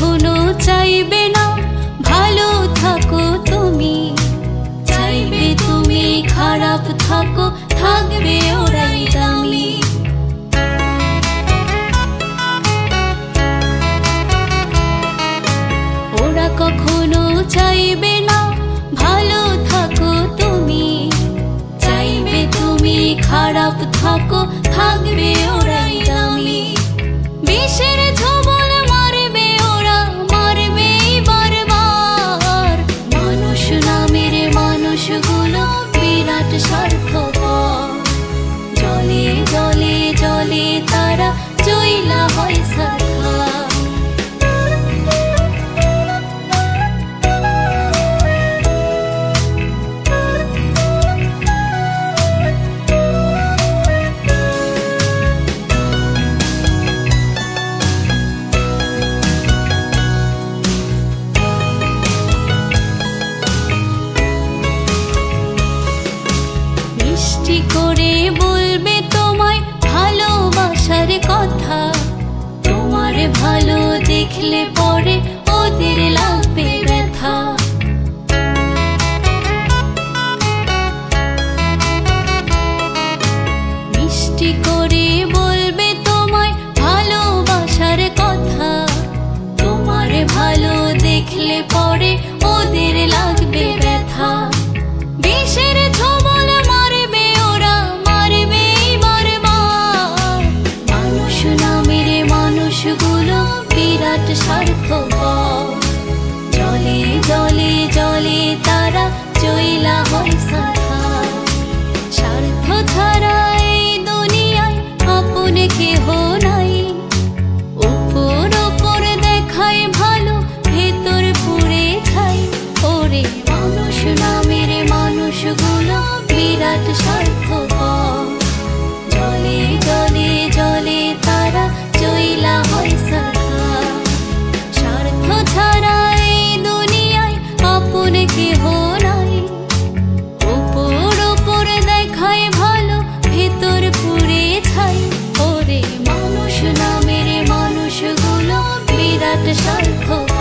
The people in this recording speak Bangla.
কখনো চাইবে না ভালো থাকো তুমি, চাইবে তুমি খারাপ থাকো, থাকবে ওরাই দামি। ওরা কখনো চাইবে না ভালো থাকো তুমি, চাইবে তুমি খারাপ থাকো, থাকবে ওরাই দামি। বিষের ছোবল মারবে ওরা, মারবে বারবার। মানুষ নামের মানুষগুলো বিরাট স্বার্থপর, জলে জলে জলে তারা চইলা হয় সরকার। মিষ্টি করে বলবে তোমায় ভালোবাসার কথা, তোমার ভালো দেখলে পরে ওদের লাগবে ব্যথা। মিষ্টি করে বলবে তোমায় ভালোবাসার কথা, তোমার ভালো দেখলে পরে ওদের লাগবে ব্যথা। বিষের ছোবল মারবে ওরা, মারবে বারবার। মানুষ নামের মানুষগুলো বিরাট স্বার্থপর, জলে জলে জলে তারা চইলা হয় সরকার। স্বার্থ ছাড়া এই দুনিয়ায় আপন কেহ নাই, উপর উপর দেখায় ভালো, ভেতর পুড়ে খাই। ওরে মানুষ নামের মানুষগুলো বিরাট স্বার্থপর, জলে জলে জলে তারা চইলা হয় সরকার। স্বার্থ ছাড়া এই দুনিয়ায় আপন কেহ নাই, উপর উপর দেখায় ভালো, ভেতর পুড়ে ছাই। ওরে মানুষ নামের মানুষগুলো বিরাট স্বার্থপর।